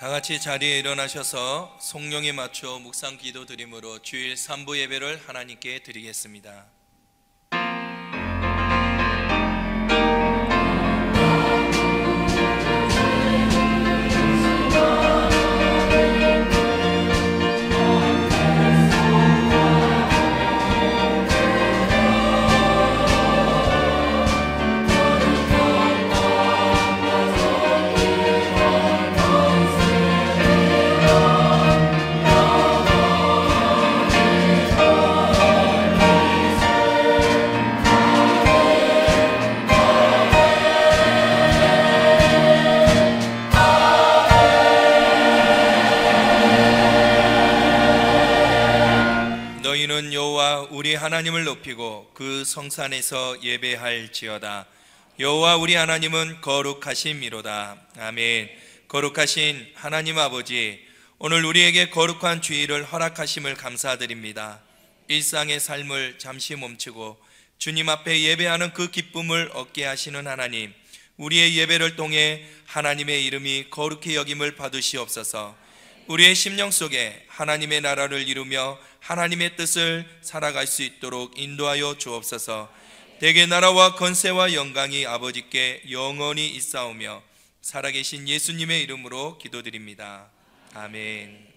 다 같이 자리에 일어나셔서 성령에 맞춰 묵상 기도 드림으로 주일 3부 예배를 하나님께 드리겠습니다. 너희는 여호와 우리 하나님을 높이고 그 성산에서 예배할지어다. 여호와 우리 하나님은 거룩하심이로다. 아멘. 거룩하신 하나님 아버지, 오늘 우리에게 거룩한 주일을 허락하심을 감사드립니다. 일상의 삶을 잠시 멈추고 주님 앞에 예배하는 그 기쁨을 얻게 하시는 하나님, 우리의 예배를 통해 하나님의 이름이 거룩히 여김을 받으시옵소서. 우리의 심령 속에 하나님의 나라를 이루며 하나님의 뜻을 살아갈 수 있도록 인도하여 주옵소서. 대개 나라와 권세와 영광이 아버지께 영원히 있사오며 살아계신 예수님의 이름으로 기도드립니다. 아멘.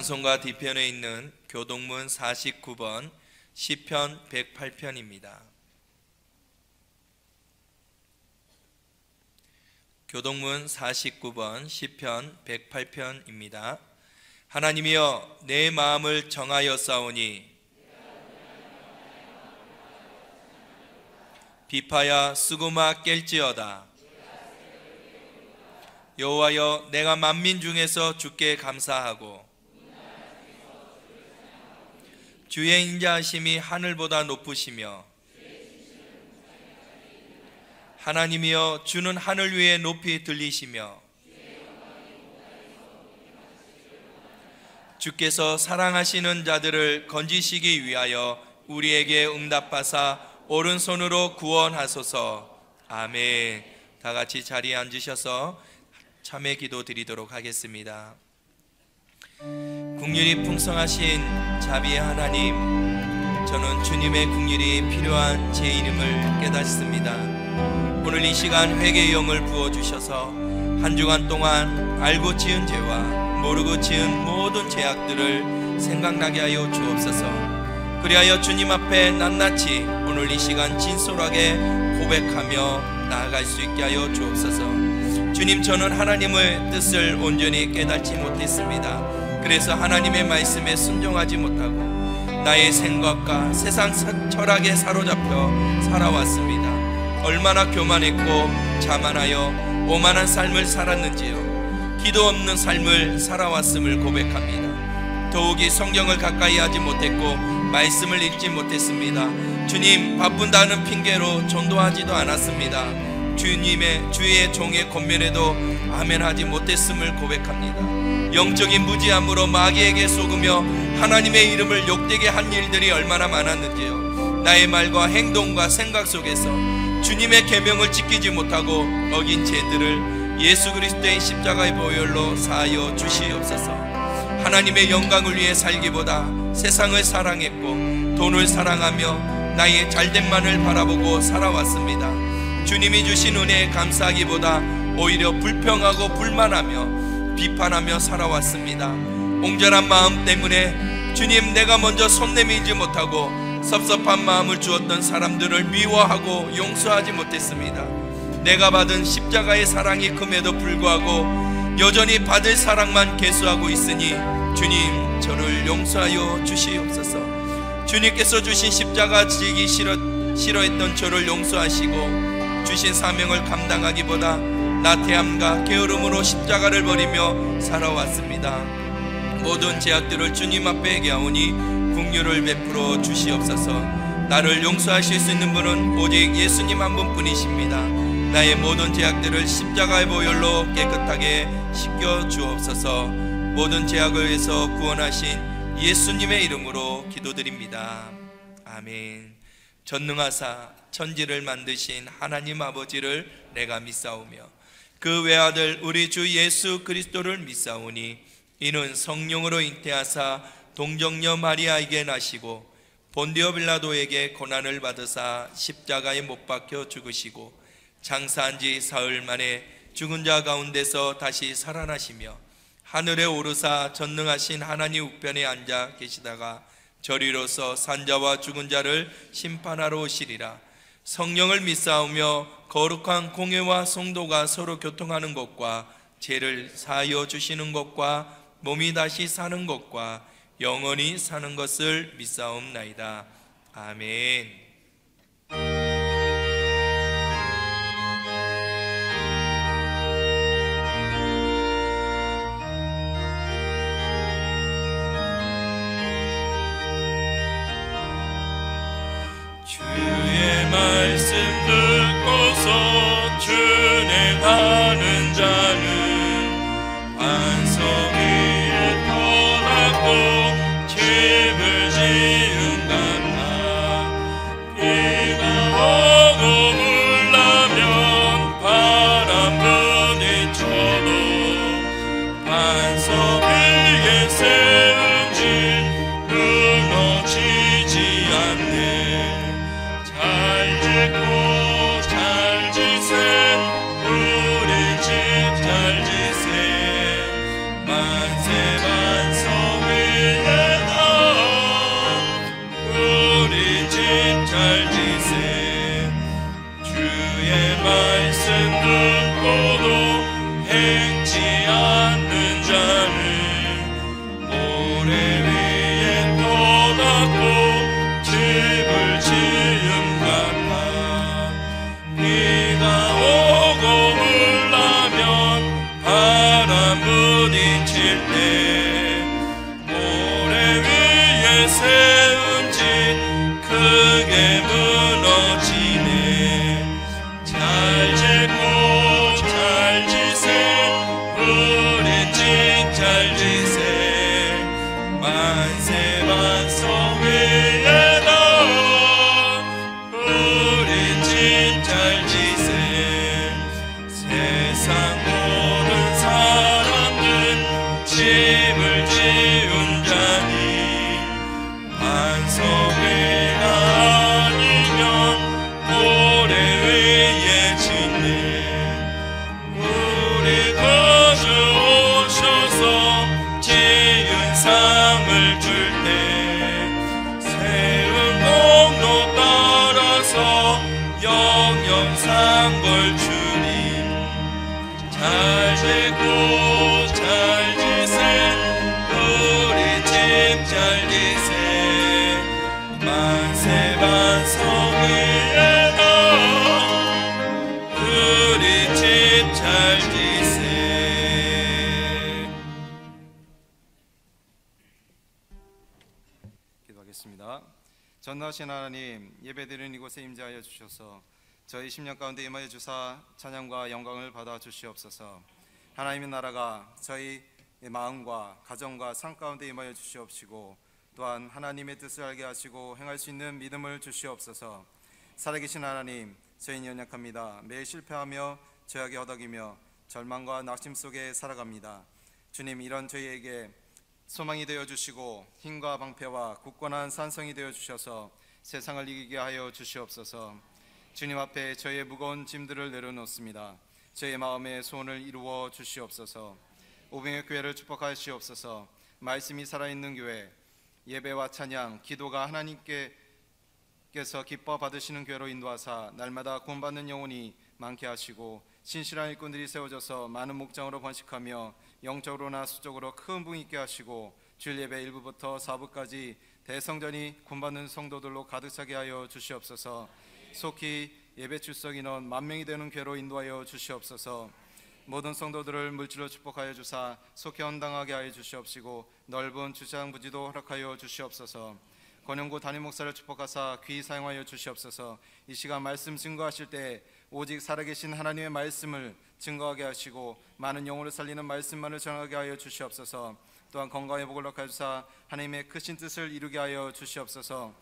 찬송가 뒤편에 있는 교동문 49번 시편 108편입니다. 교동문 49번 시편 108편입니다. 하나님이여 내 마음을 정하여 싸우니 비파야 수구마 깰지어다. 여호와여, 내가 만민 중에서 주께 감사하고 주의 인자하심이 하늘보다 높으시며 하나님이여, 주는 하늘 위에 높이 들리시며 주께서 사랑하시는 자들을 건지시기 위하여 우리에게 응답하사 오른손으로 구원하소서. 아멘. 다 같이 자리에 앉으셔서 참회 기도 드리도록 하겠습니다. 긍휼이 풍성하신 자비의 하나님, 저는 주님의 긍휼이 필요한 죄인임을 깨닫습니다. 오늘 이 시간 회개의 영을 부어주셔서 한 주간 동안 알고 지은 죄와 모르고 지은 모든 죄악들을 생각나게 하여 주옵소서. 그리하여 주님 앞에 낱낱이 오늘 이 시간 진솔하게 고백하며 나아갈 수 있게 하여 주옵소서. 주님, 저는 하나님의 뜻을 온전히 깨닫지 못했습니다. 그래서 하나님의 말씀에 순종하지 못하고 나의 생각과 세상 철학에 사로잡혀 살아왔습니다. 얼마나 교만했고 자만하여 오만한 삶을 살았는지요. 기도 없는 삶을 살아왔음을 고백합니다. 더욱이 성경을 가까이 하지 못했고 말씀을 읽지 못했습니다. 주님, 바쁜다는 핑계로 전도하지도 않았습니다. 주의 종의 권면에도 아멘하지 못했음을 고백합니다. 영적인 무지함으로 마귀에게 속으며 하나님의 이름을 욕되게 한 일들이 얼마나 많았는지요. 나의 말과 행동과 생각 속에서 주님의 계명을 지키지 못하고 어긴 죄들을 예수 그리스도의 십자가의 보혈로 사하여 주시옵소서. 하나님의 영광을 위해 살기보다 세상을 사랑했고 돈을 사랑하며 나의 잘됨만을 바라보고 살아왔습니다. 주님이 주신 은혜에 감사하기보다 오히려 불평하고 불만하며 비판하며 살아왔습니다. 옹졸한 마음 때문에 주님, 내가 먼저 손 내밀지 못하고 섭섭한 마음을 주었던 사람들을 미워하고 용서하지 못했습니다. 내가 받은 십자가의 사랑이 큼에도 불구하고 여전히 받을 사랑만 계수하고 있으니 주님, 저를 용서하여 주시옵소서. 주님께서 주신 십자가 지기 싫어했던 저를 용서하시고 주신 사명을 감당하기보다 나태함과 게으름으로 십자가를 버리며 살아왔습니다. 모든 죄악들을 주님 앞에 얘기하오니 긍휼을 베풀어 주시옵소서. 나를 용서하실 수 있는 분은 오직 예수님 한 분뿐이십니다. 나의 모든 죄악들을 십자가의 보혈로 깨끗하게 씻겨 주옵소서. 모든 죄악을 위해서 구원하신 예수님의 이름으로 기도드립니다. 아멘. 전능하사 천지를 만드신 하나님 아버지를 내가 믿사오며 그 외아들 우리 주 예수 그리스도를 믿사오니 이는 성령으로 잉태하사 동정녀 마리아에게 나시고 본디오 빌라도에게 고난을 받으사 십자가에 못 박혀 죽으시고 장사한 지 사흘 만에 죽은 자 가운데서 다시 살아나시며 하늘에 오르사 전능하신 하나님 우편에 앉아 계시다가 저리로서 산자와 죽은 자를 심판하러 오시리라. 성령을 믿사오며 거룩한 공회와 성도가 서로 교통하는 것과 죄를 사하여 주시는 것과 몸이 다시 사는 것과 영원히 사는 것을 믿사옵나이다. 아멘. 주의 말씀 듣고서 준행하는 자는 반석 위에 터놨고 집을 지은 같나. 비가 오고 물나면 바람 부딪혀도 반석 위에 세운 집 무너지지 않네. 잘 짓고 만세 반석 위에 나온 우리 집 잘 지세 세상 모든 사람들 집을 지은 자니 반석이가 아니면 모래 위에 짓네 우리 거주 오셔서 지은 상을 줄 때 세운 공로 따라서 영영상벌 주님 잘 지고 잘 지세 우리 집 잘 지세 만세 반석 위에 나온 우리 집 잘 지세. 기도하겠습니다. 전능하신 하나님, 예배드리는 이곳에 임재하여 주셔서 저희 심령 가운데 임하여 주사 찬양과 영광을 받아 주시옵소서. 하나님의 나라가 저희 마음과 가정과 삶 가운데 임하여 주시옵시고 또한 하나님의 뜻을 알게 하시고 행할 수 있는 믿음을 주시옵소서. 살아계신 하나님, 저희는 연약합니다. 매일 실패하며 죄악에 허덕이며 절망과 낙심 속에 살아갑니다. 주님, 이런 저희에게 소망이 되어 주시고 힘과 방패와 굳건한 산성이 되어 주셔서 세상을 이기게 하여 주시옵소서. 주님 앞에 저희의 무거운 짐들을 내려놓습니다. 저희의 마음의 소원을 이루어 주시옵소서. 오병의 교회를 축복하시옵소서. 말씀이 살아있는 교회, 예배와 찬양, 기도가 하나님께서 기뻐 받으시는 교회로 인도하사 날마다 구원받는 영혼이 많게 하시고 신실한 일꾼들이 세워져서 많은 목장으로 번식하며 영적으로나 수적으로 큰 부흥 있게 하시고 주일 예배 1부부터 4부까지 대성전이 구원받는 성도들로 가득 차게 하여 주시옵소서. 속히 예배 출석 인원 10,000명이 되는 교회로 인도하여 주시옵소서. 모든 성도들을 물질로 축복하여 주사 속히 헌당하게 하여 주시옵시고 넓은 주차장 부지도 허락하여 주시옵소서. 권영구 담임 목사를 축복하사 귀히 사용하여 주시옵소서. 이 시간 말씀 증거하실 때 오직 살아계신 하나님의 말씀을 증거하게 하시고 많은 영혼을 살리는 말씀만을 전하게 하여 주시옵소서. 또한 건강의 복을 허락하여 주사 하나님의 크신 뜻을 이루게 하여 주시옵소서.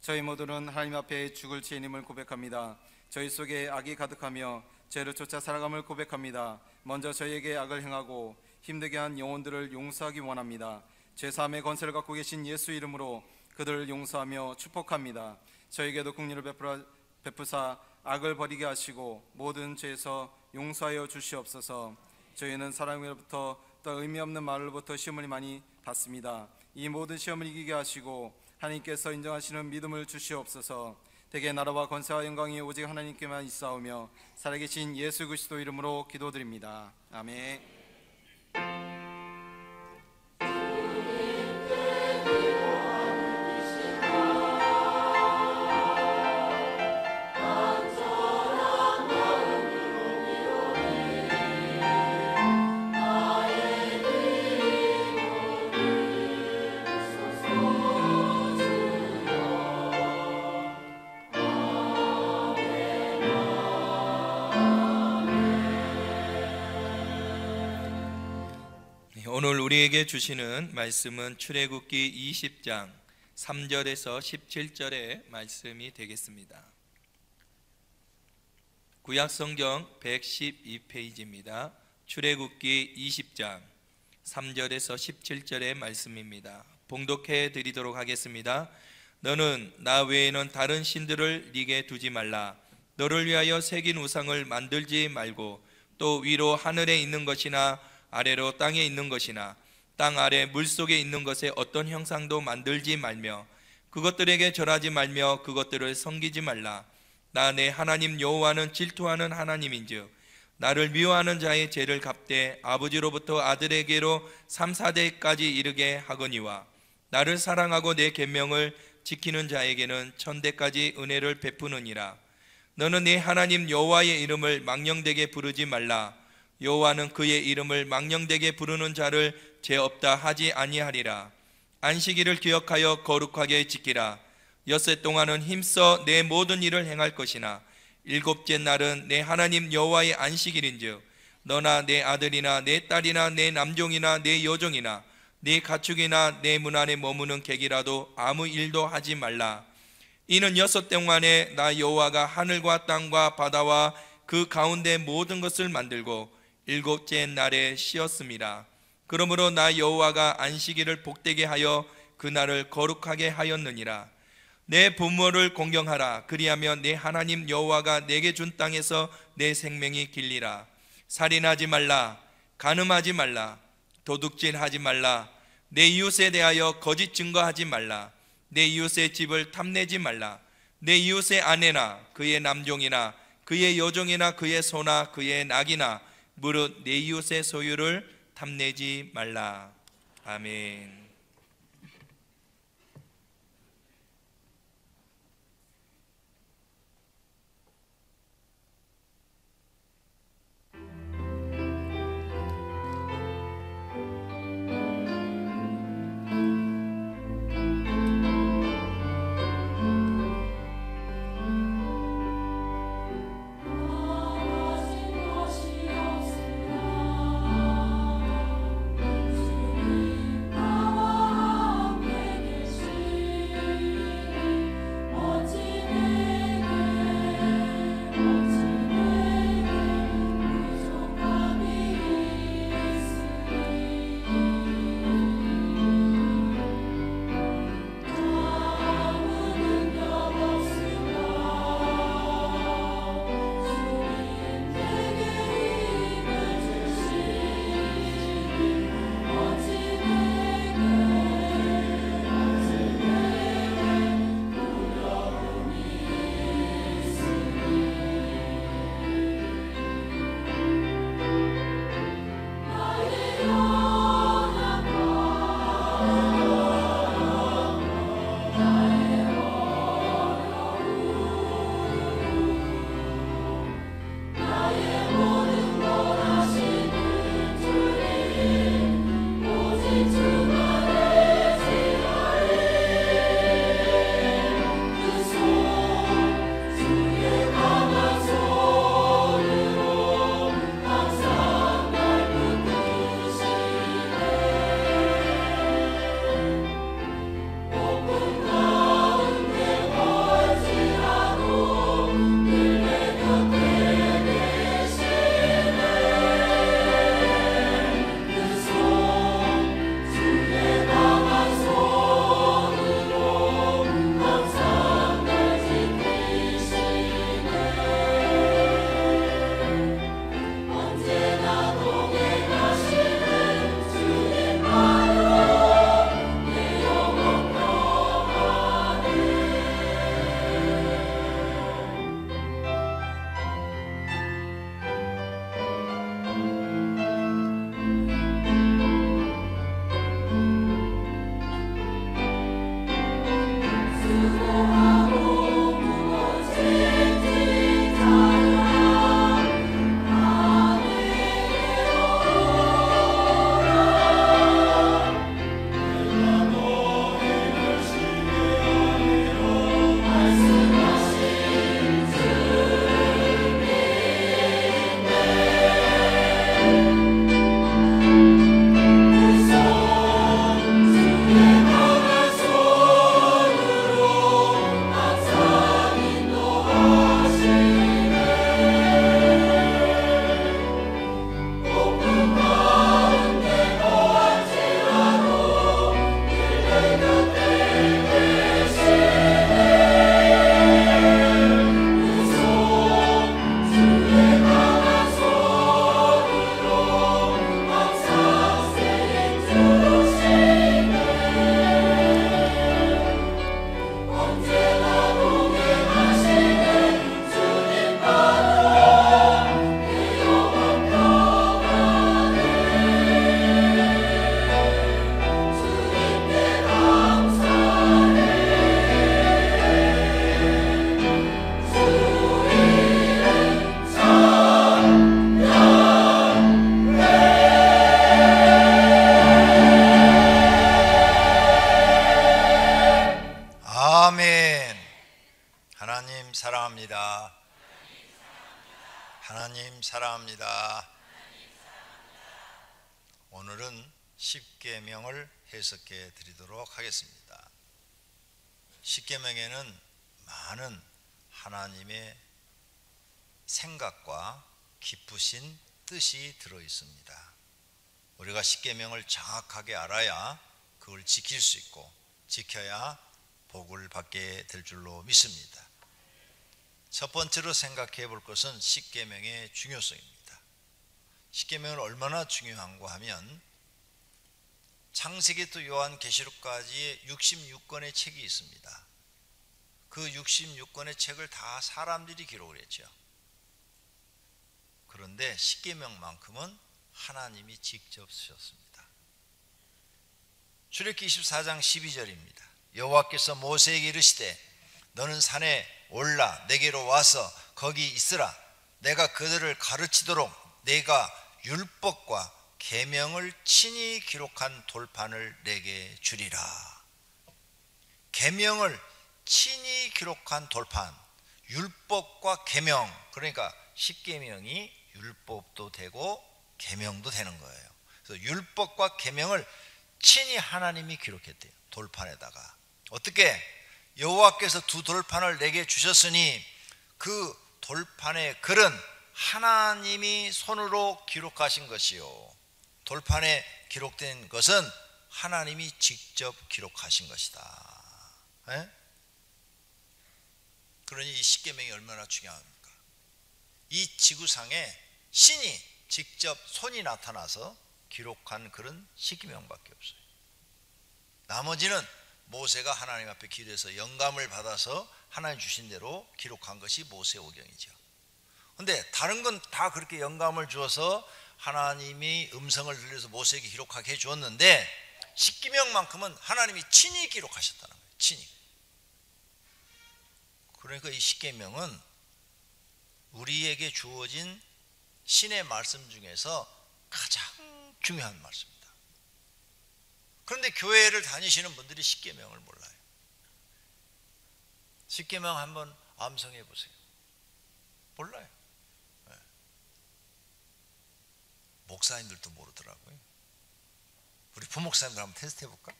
저희 모두는 하나님 앞에 죽을 죄인임을 고백합니다. 저희 속에 악이 가득하며 죄를 쫓아 살아감을 고백합니다. 먼저 저희에게 악을 행하고 힘들게 한 영혼들을 용서하기 원합니다. 죄사함의 권세를 갖고 계신 예수 이름으로 그들을 용서하며 축복합니다. 저에게도 긍휼을 베푸사 악을 버리게 하시고 모든 죄에서 용서하여 주시옵소서. 저희는 사람으로부터 또 의미 없는 말로부터 시험을 많이 받습니다. 이 모든 시험을 이기게 하시고 하나님께서 인정하시는 믿음을 주시옵소서. 대개 나라와 권세와 영광이 오직 하나님께만 있사오며 살아계신 예수 그리스도 이름으로 기도드립니다. 아멘. 오늘 우리에게 주시는 말씀은 출애굽기 20장 3절에서 17절의 말씀이 되겠습니다. 구약성경 112페이지입니다. 출애굽기 20장 3절에서 17절의 말씀입니다. 봉독해 드리도록 하겠습니다. 너는 나 외에는 다른 신들을 네게 두지 말라. 너를 위하여 새긴 우상을 만들지 말고 또 위로 하늘에 있는 것이나 아래로 땅에 있는 것이나 땅 아래 물속에 있는 것에 어떤 형상도 만들지 말며 그것들에게 절하지 말며 그것들을 섬기지 말라. 나 내 하나님 여호와는 질투하는 하나님인즉 나를 미워하는 자의 죄를 갚되 아버지로부터 아들에게로 3-4대까지 이르게 하거니와 나를 사랑하고 내 계명을 지키는 자에게는 1000대까지 은혜를 베푸느니라. 너는 네 하나님 여호와의 이름을 망령되게 부르지 말라. 여호와는 그의 이름을 망령되게 부르는 자를 죄 없다 하지 아니하리라. 안식일을 기억하여 거룩하게 지키라. 엿새 동안은 힘써 내 모든 일을 행할 것이나 일곱째 날은 내 하나님 여호와의 안식일인즉 너나 내 아들이나 내 딸이나 내 남종이나 내 여종이나 네 가축이나 내 문 안에 머무는 객이라도 아무 일도 하지 말라. 이는 6 동안에 나 여호와가 하늘과 땅과 바다와 그 가운데 모든 것을 만들고 7째 날에 쉬었습니다. 그러므로 나 여호와가 안식일을 복되게 하여 그날을 거룩하게 하였느니라. 내 부모를 공경하라. 그리하면 내 하나님 여호와가 내게 준 땅에서 내 생명이 길리라. 살인하지 말라. 간음하지 말라. 도둑질하지 말라. 내 이웃에 대하여 거짓 증거하지 말라. 내 이웃의 집을 탐내지 말라. 내 이웃의 아내나 그의 남종이나 그의 여종이나 그의 소나 그의 낙이나 무릇 내 이웃의 소유를 탐내지 말라. 아멘. 사랑합니다. 하나님 사랑합니다. 오늘은 십계명을 해석해 드리도록 하겠습니다. 십계명에는 많은 하나님의 생각과 깊으신 뜻이 들어 있습니다. 우리가 십계명을 정확하게 알아야 그걸 지킬 수 있고 지켜야 복을 받게 될 줄로 믿습니다. 첫 번째로 생각해 볼 것은 십계명의 중요성입니다. 십계명은 얼마나 중요한가 하면 창세기부터 요한계시록까지 66권의 책이 있습니다. 그 66권의 책을 다 사람들이 기록을 했죠. 그런데 십계명만큼은 하나님이 직접 쓰셨습니다. 출애굽기 24장 12절입니다. 여호와께서 모세에게 이르시되 너는 산에 올라 내게로 와서 거기 있으라. 내가 그들을 가르치도록 내가 율법과 계명을 친히 기록한 돌판을 내게 주리라. 계명을 친히 기록한 돌판, 율법과 계명, 그러니까 십계명이 율법도 되고 계명도 되는 거예요. 그래서 율법과 계명을 친히 하나님이 기록했대요. 돌판에다가. 어떻게? 여호와께서 두 돌판을 내게 주셨으니 그 돌판의 글은 하나님이 손으로 기록하신 것이요, 돌판에 기록된 것은 하나님이 직접 기록하신 것이다. 에? 그러니 이 십계명이 얼마나 중요합니까? 이 지구상에 신이 직접 손이 나타나서 기록한 글은 십계명밖에 없어요. 나머지는 모세가 하나님 앞에 기도해서 영감을 받아서 하나님 주신 대로 기록한 것이 모세오경이죠. 그런데 다른 건 다 그렇게 영감을 주어서 하나님이 음성을 들려서 모세에게 기록하게 해주었는데 십계명만큼은 하나님이 친히 기록하셨다는 거예요. 친히. 그러니까 이 십계명은 우리에게 주어진 신의 말씀 중에서 가장 중요한 말씀입니다. 그런데 교회를 다니시는 분들이 십계명을 몰라요. 십계명 한번 암송해 보세요. 몰라요. 네. 목사님들도 모르더라고요. 우리 부목사님들 한번 테스트 해볼까?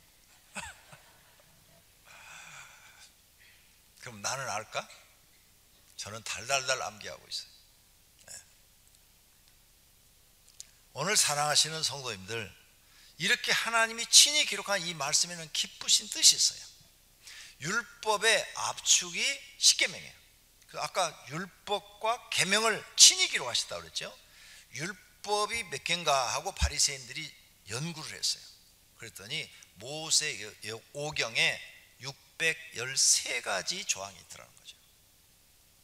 그럼 나는 알까? 저는 달달달 암기하고 있어요. 네. 오늘 사랑하시는 성도님들, 이렇게 하나님이 친히 기록한 이 말씀에는 기쁘신 뜻이 있어요. 율법의 압축이 십계명이에요. 아까 율법과 계명을 친히 기록하셨다고 그랬죠. 율법이 몇 개인가 하고 바리새인들이 연구를 했어요. 그랬더니 모세오경에 613가지 조항이 있더라는 거죠.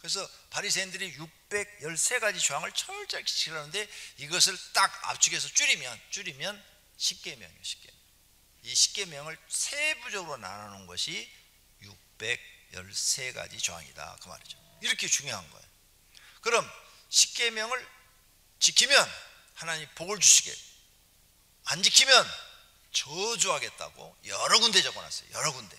그래서 바리새인들이 613가지 조항을 철저히 지키라는데 이것을 딱 압축해서 줄이면 십계명이에요. 십계명. 이 십계명을 세부적으로 나눠놓은 것이 613가지 조항이다, 그 말이죠. 이렇게 중요한 거예요. 그럼 십계명을 지키면 하나님 복을 주시게, 안 지키면 저주하겠다고 여러 군데 적어놨어요. 여러 군데.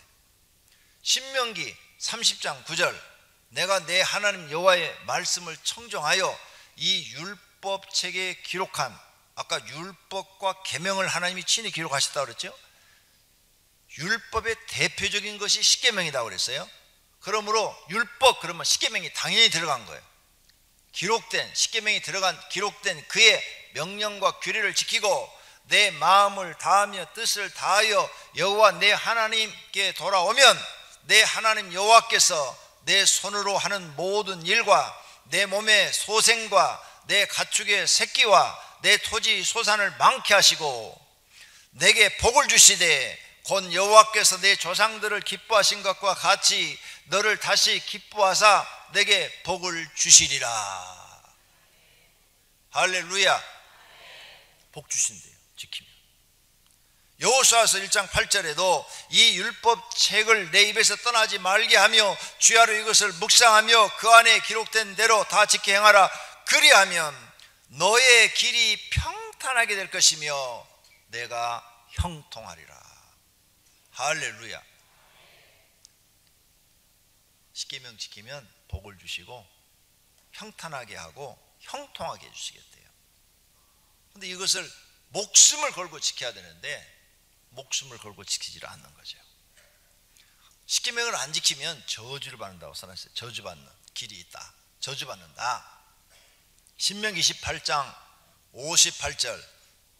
신명기 30장 9절, 내가 내 하나님 여호와의 말씀을 청정하여 이 율법책에 기록한, 아까 율법과 계명을 하나님이 친히 기록하셨다고 그랬죠. 율법의 대표적인 것이 십계명이라고 그랬어요. 그러므로 율법 그러면 십계명이 당연히 들어간 거예요. 기록된 십계명이 기록된 그의 명령과 규례를 지키고 내 마음을 다하며 뜻을 다하여 여호와 내 하나님께 돌아오면 내 하나님 여호와께서 내 손으로 하는 모든 일과 내 몸의 소생과 내 가축의 새끼와 내 토지 소산을 많게 하시고 내게 복을 주시되 곧 여호와께서 내 조상들을 기뻐하신 것과 같이 너를 다시 기뻐하사 내게 복을 주시리라. 할렐루야. 복 주신대요, 지키면. 여호수아서 1장 8절에도 이 율법책을 내 입에서 떠나지 말게 하며 주야로 이것을 묵상하며 그 안에 기록된 대로 다 지켜 행하라. 그리하면 너의 길이 평탄하게 될 것이며 내가 형통하리라. 할렐루야. 십계명 지키면 복을 주시고 평탄하게 하고 형통하게 해주시겠대요. 그런데 이것을 목숨을 걸고 지켜야 되는데 목숨을 걸고 지키지를 않는 거죠. 십계명을 안 지키면 저주를 받는다고 써놨어요. 저주받는 길이 있다. 저주받는다. 신명기 18장 58절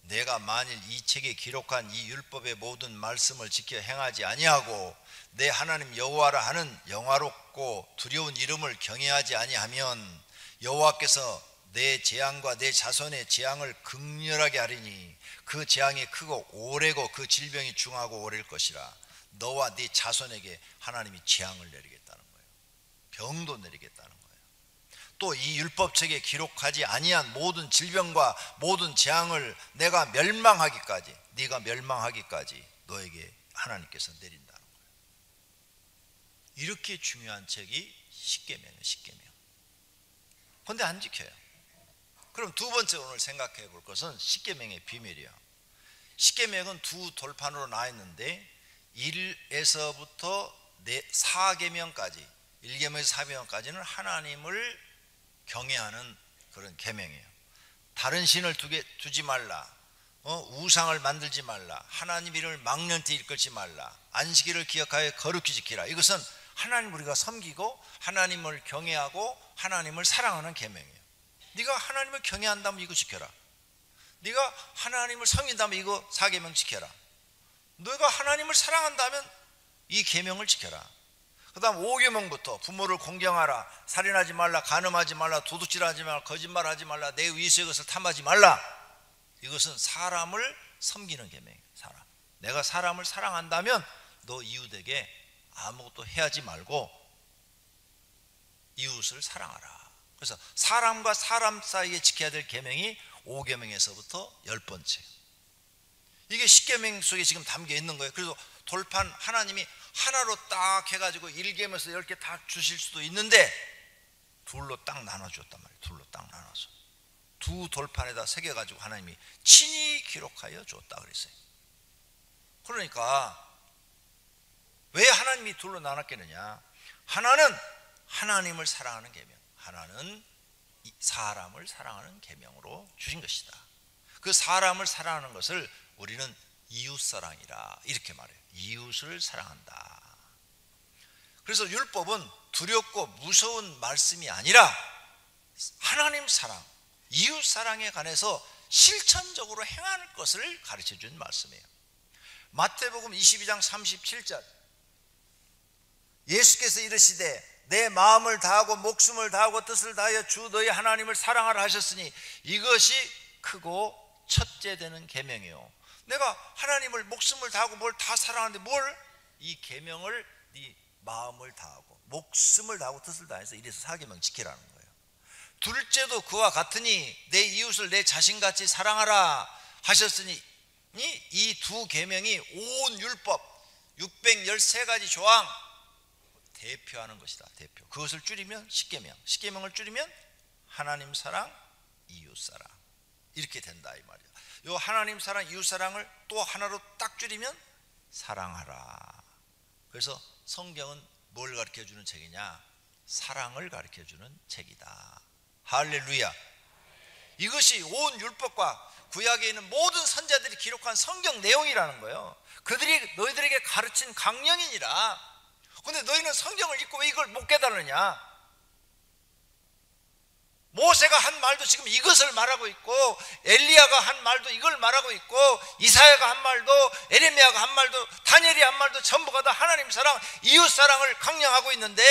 내가 만일 이 책에 기록한 이 율법의 모든 말씀을 지켜 행하지 아니하고 내 하나님 여호와라 하는 영화롭고 두려운 이름을 경외하지 아니하면 여호와께서 내 재앙과 내 자손의 재앙을 극렬하게 하리니 그 재앙이 크고 오래고 그 질병이 중하고 오래일 것이라. 너와 네 자손에게 하나님이 재앙을 내리겠다는 거예요. 병도 내리겠다는 거예요. 또 이 율법책에 기록하지 아니한 모든 질병과 모든 재앙을 내가 멸망하기까지, 네가 멸망하기까지 너에게 하나님께서 내린다는 거예요. 이렇게 중요한 책이 십계명이에요. 십계명. 그런데 안 지켜요. 그럼 두 번째 오늘 생각해 볼 것은 십계명의 비밀이에요. 십계명은 두 돌판으로 나와 있는데 1에서부터 4계명까지 1계명에서 4계명까지는 하나님을 경외하는 그런 계명이에요. 다른 신을 두지 말라, 우상을 만들지 말라, 하나님 이름을 망령되이 일컫지 말라, 안식일을 기억하여 거룩히 지키라. 이것은 하나님 우리가 섬기고 하나님을 경외하고 하나님을 사랑하는 계명이에요. 네가 하나님을 경외한다면 이거 지켜라. 네가 하나님을 섬긴다면 이거 4계명 지켜라. 너가 하나님을 사랑한다면 이 계명을 지켜라. 그 다음 5계명부터 부모를 공경하라, 살인하지 말라, 간음하지 말라, 도둑질하지 말라, 거짓말하지 말라, 내 위수의 것을 탐하지 말라. 이것은 사람을 섬기는 계명이에요. 사람. 내가 사람을 사랑한다면 너 이웃에게 아무것도 해하지 말고 이웃을 사랑하라. 그래서 사람과 사람 사이에 지켜야 될 계명이 5계명에서부터 10번째. 이게 십계명 속에 지금 담겨 있는 거예요. 그래서 돌판 하나님이 하나로 딱 해가지고 1계명에서 10개 다 주실 수도 있는데 둘로 딱 나눠줬단 말이에요. 둘로 딱 나눠서 두 돌판에다 새겨가지고 하나님이 친히 기록하여 줬다 그랬어요. 그러니까 왜 하나님이 둘로 나눴겠느냐? 하나는 하나님을 사랑하는 계명, 하나는 사람을 사랑하는 계명으로 주신 것이다. 그 사람을 사랑하는 것을 우리는 이웃사랑이라 이렇게 말해요. 이웃을 사랑한다. 그래서 율법은 두렵고 무서운 말씀이 아니라 하나님 사랑, 이웃사랑에 관해서 실천적으로 행하는 것을 가르쳐 준 말씀이에요. 마태복음 22장 37절 예수께서 이르시되 내 마음을 다하고 목숨을 다하고 뜻을 다하여 주 너희 하나님을 사랑하라 하셨으니 이것이 크고 첫째 되는 계명이요. 내가 하나님을 목숨을 다하고 뭘 다 사랑하는데 뭘? 이 계명을 네 마음을 다하고 목숨을 다하고 뜻을 다해서 이래서 4계명 지키라는 거예요. 둘째도 그와 같으니 내 이웃을 내 자신같이 사랑하라 하셨으니 이 두 계명이 온 율법 613가지 조항 대표하는 것이다. 대표. 그것을 줄이면 십계명, 십계명을 줄이면 하나님 사랑, 이웃 사랑 이렇게 된다 이 말이야. 요 하나님 사랑, 이웃 사랑을 또 하나로 딱 줄이면 사랑하라. 그래서 성경은 뭘 가르쳐주는 책이냐? 사랑을 가르쳐주는 책이다. 할렐루야. 이것이 온 율법과 구약에 있는 모든 선자들이 기록한 성경 내용이라는 거예요. 그들이 너희들에게 가르친 강령이니라. 근데 너희는 성경을 읽고 왜 이걸 못 깨달으냐? 모세가 한 말도 지금 이것을 말하고 있고 엘리야가 한 말도 이걸 말하고 있고 이사야가 한 말도 에레미야가 한 말도 다니엘이 한 말도 전부가 다 하나님 사랑, 이웃 사랑을 강령하고 있는데